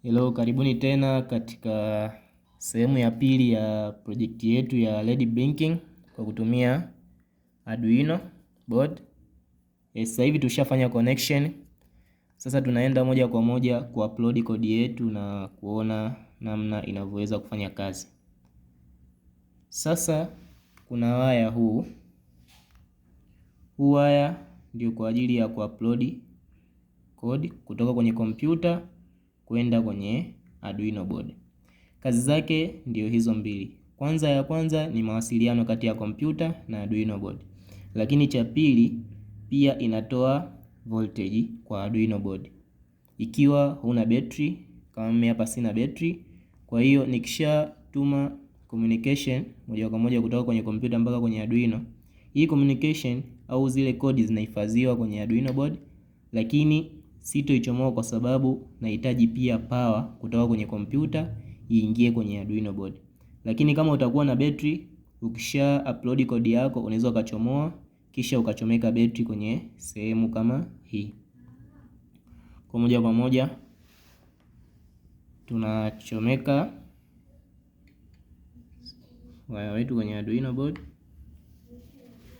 Hello, karibuni tena katika sehemu ya pili ya project yetu ya LED blinking kwa kutumia Arduino board. Sasa hivi tushafanya connection. Sasa tunaenda moja kwa moja kuupload kodi yetu na kuona namna inavyoweza kufanya kazi. Sasa kuna waya huu waya ndio kwa ajili ya kuupload kodi kutoka kwenye kompyuta kwenda kwenye Arduino board. Kazi zake ndio hizo mbili. Ya kwanza ni mawasiliano kati ya kompyuta na Arduino board. Lakini cha pili pia inatoa voltage kwa Arduino board. Ikiwa huna battery, kama mimi hapa sina battery, kwa hiyo nikisha tuma communication moja kwa moja kutoka kwenye kompyuta mpaka kwenye Arduino, hii communication au zile kodi zinahifadhiwa kwenye Arduino board, lakini sitoichomoa kwa sababu nahitaji pia power kutoka kwenye kompyuta iingie kwenye Arduino board. Lakini kama utakuwa na battery, ukisha upload kodi yako unaweza ukachomoa kisha ukachomeka battery kwenye sehemu kama hii. Kwa moja tunachomeka waya wetu kwenye Arduino board,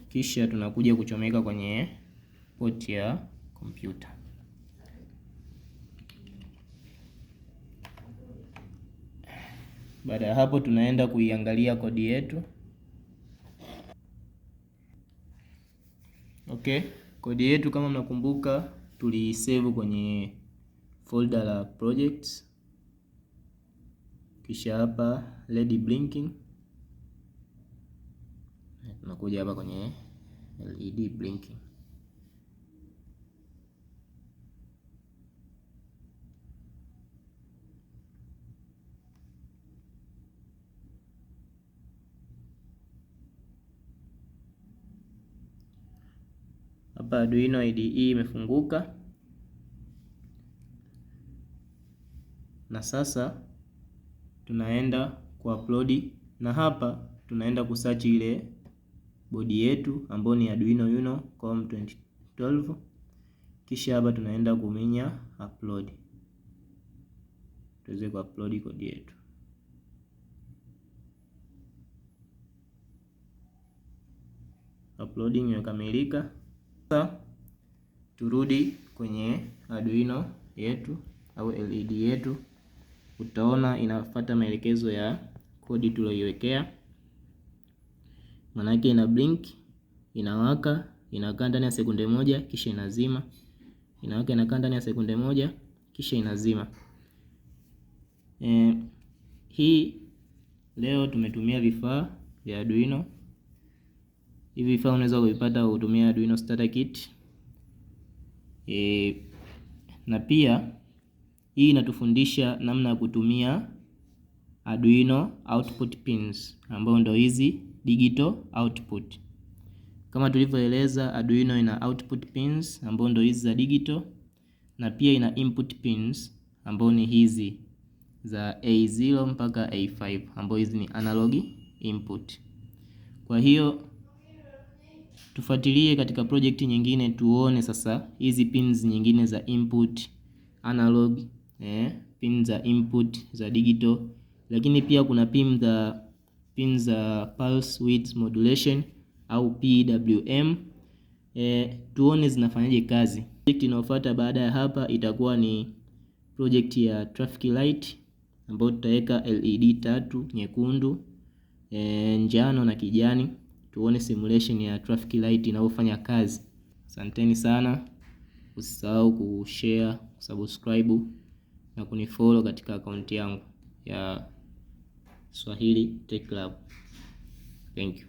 kisha tunakuja kuchomeka kwenye port ya kompyuta. Baada ya hapo tunaenda kuiangalia kodi yetu. Kodi yetu kama mnakumbuka tulisave kwenye folder la projects. Kisha hapa LED blinking. Tunakuja hapa kwenye LED blinking. Hapa Arduino IDE imefunguka. Na sasa tunaenda kuupload, na hapa tunaenda kusearch ile bodi yetu ambayo ni Arduino Uno COM2012. Kisha hapa tunaenda kuminya upload, tuweze kuupload kodi yetu. Uploading imekamilika. Sasa turudi kwenye Arduino yetu au LED yetu. Utaona inafuata maelekezo ya kodi tuliyoiwekea. Manake ina blink, inawaka, inakaa ndani ya sekunde moja kisha inazima. Inawaka, inakaa ndani ya sekunde moja kisha inazima. Hii leo tumetumia vifaa vya Arduino. Hivi vifaa unaweza kuvipata kutumia Arduino starter kit. Na pia hii inatufundisha namna ya kutumia Arduino output pins ambao ndio hizi digital output. Kama tulivyoeleza, Arduino ina output pins ambao ndio hizi za digital, na pia ina input pins ambao ni hizi za A0 mpaka A5 ambao hizi ni analog input. Kwa hiyo tufuatilie katika project nyingine tuone sasa hizi pins nyingine za input analog, pins za input za digital, lakini pia kuna pins za pulse width modulation au PWM. Tuone zinafanyaje kazi. Project inayofuata baada ya hapa itakuwa ni project ya traffic light ambayo tutaweka LED 3, nyekundu, njano na kijani. Tuone simulation ya traffic light inayofanya kazi. Asanteni sana. Usisahau kushare, subscribe na kunifollow katika akaunti yangu ya Swahili Tech Club. Thank you.